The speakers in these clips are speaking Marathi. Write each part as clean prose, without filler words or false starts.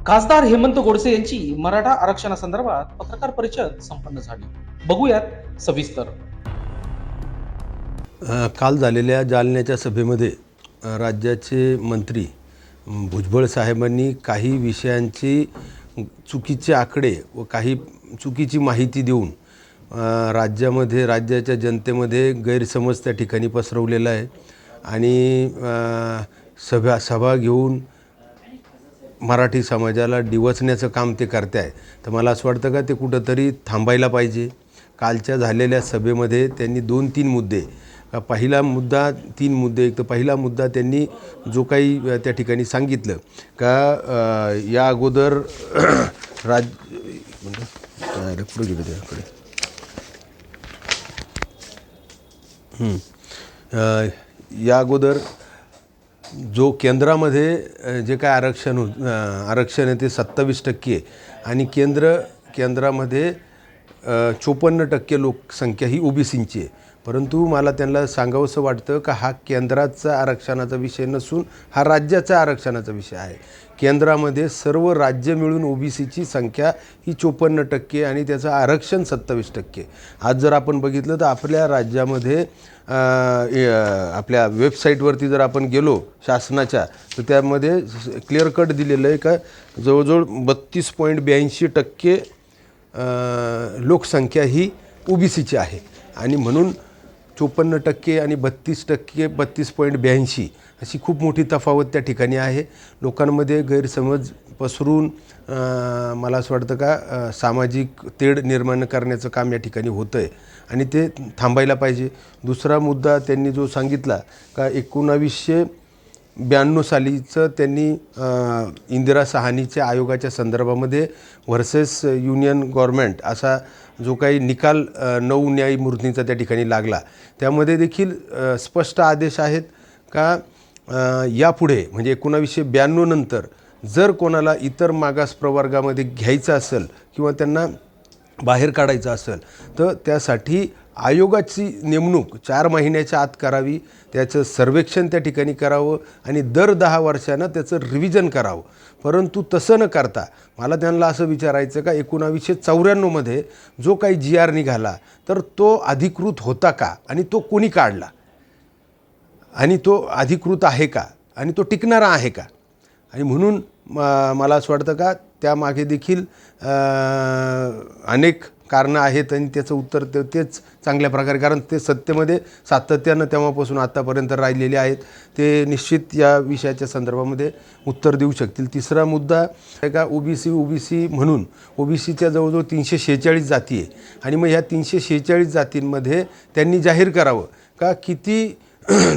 खासदार हेमंत गोडसे यांची मराठा आरक्षणासंदर्भात पत्रकार परिषद संपन्न झाली. बघूयात सविस्तर. काल झालेल्या जालन्याच्या सभेमध्ये राज्याचे मंत्री भुजबळ साहेबांनी काही विषयांची चुकीचे आकडे व काही चुकीची माहिती देऊन राज्याच्या जनतेमध्ये गैरसमज त्या ठिकाणी पसरवलेला आहे आणि सभा घेऊन मराठी समाजाला डिवचण्याचं काम ते करते आहे. तर मला असं वाटतं का ते कुठंतरी थांबायला पाहिजे. कालच्या झालेल्या सभेमध्ये त्यांनी 2-3 मुद्दे, पहिला मुद्दा 3 मुद्दे. एक तर पहिला मुद्दा त्यांनी जो काही त्या ठिकाणी सांगितलं का या अगोदर पुढे गेलं त्याकडे या अगोदर जो केंद्रामध्ये जे काय आरक्षण आहे ते 27% आणि केंद्रामध्ये 54% लोकसंख्या ही ओबीसींची आहे. परंतु मला त्यांना सांगावंसं वाटतं का हा केंद्राचा आरक्षणाचा विषय नसून हा राज्याचा आरक्षणाचा विषय आहे. केंद्रामध्ये सर्व राज्य मिळून ओबीसीची संख्या ही 54% आणि त्याचं आरक्षण 27%. आज जर आपण बघितलं तर आपल्या राज्यामध्ये आपल्या वेबसाईटवरती जर आपण गेलो शासनाच्या तर त्यामध्ये क्लिअर कट दिलेलं आहे का जवळजवळ 32.82% लोकसंख्या ही ओबीसीची आहे आणि म्हणून 54% आणि 32%, 32.82 अशी खूप मोठी तफावत त्या ठिकाणी आहे. लोकांमध्ये गैरसमज पसरून मला असं वाटतं का सामाजिक तेढ निर्माण करण्याचं काम या ठिकाणी होतं आहे आणि ते थांबायला पाहिजे. दुसरा मुद्दा त्यांनी जो सांगितला का 1992 सालीचं त्यांनी इंदिरा साहनीच्या आयोगाच्या संदर्भामध्ये व्हर्सेस युनियन गव्हर्मेंट असा जो काही निकाल 9 न्यायमूर्तींचा त्या ठिकाणी लागला त्यामध्ये देखील स्पष्ट आदेश आहेत का यापुढे म्हणजे 1992 नंतर जर कोणाला इतर मागास प्रवर्गामध्ये घ्यायचं असेल किंवा त्यांना बाहेर काढायचं असेल तर त्यासाठी आयोगाची नेमणूक 4 महिन्याच्या आत करावी. त्याचं सर्वेक्षण त्या ठिकाणी करावं आणि दर 10 वर्षांना त्याचं रिव्हिजन करावं. परंतु तसं न करता मला त्यांना असं विचारायचं का 1994मध्ये जो काही GR निघाला तर तो अधिकृत होता का आणि तो कोणी काढला आणि तो अधिकृत आहे का आणि तो टिकणारा आहे का. आणि म्हणून मला असं वाटतं का त्यामागे देखील अनेक कारणं आहेत आणि त्याचं उत्तर तेच चांगल्या प्रकारे कारण ते सत्तेमध्ये सातत्यानं तेव्हापासून आत्तापर्यंत राहिलेले आहेत ते निश्चित या विषयाच्या संदर्भामध्ये उत्तर देऊ शकतील. तिसरा मुद्दा आहे का ओबीसी म्हणून ओबीसीच्या जवळजवळ 346 जाती आहे आणि मग ह्या 346 जातींमध्ये त्यांनी जाहीर करावं का किती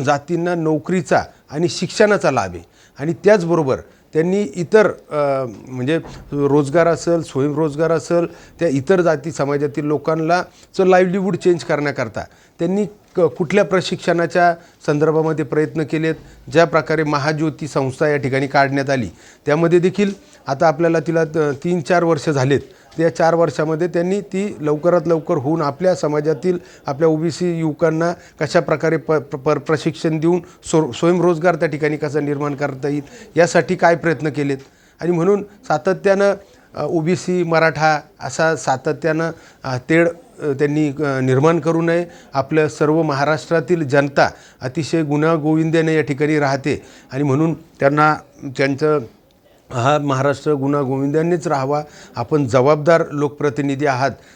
जातींना नोकरीचा आणि शिक्षणाचा लाभ आहे आणि त्याचबरोबर त्यांनी इतर म्हणजे रोजगार असेल स्वयंरोजगार असेल त्या इतर जाती समाजातील लोकांना लाईव्हलीहूड चेंज करण्याकरता त्यांनी कुठल्या प्रशिक्षणाच्या संदर्भामध्ये प्रयत्न केलेत. ज्या प्रकारे महाज्योती संस्था या ठिकाणी काढण्यात आली त्यामध्ये देखील आता आपल्याला तिला 3-4 वर्ष झालेत. त्या 4 वर्षामध्ये त्यांनी ती लवकरात लवकर होऊन आपल्या समाजातील आपल्या ओबीसी युवकांना कशा प्रकारे प्रशिक्षण देऊन स्वयंरोजगार त्या ठिकाणी कसा निर्माण करता येईल यासाठी काय प्रयत्न केलेत. आणि म्हणून सातत्यानं ओबीसी मराठा असा सातत्यानं तेढ त्यांनी निर्माण करू नये. आपल्या सर्व महाराष्ट्रातील जनता अतिशय गुण्यागोविंदाने या ठिकाणी राहते आणि म्हणून त्यांचं हा महाराष्ट्र गुण्यागोविंदानेच राहावा. आपण जबाबदार लोकप्रतिनिधी आहात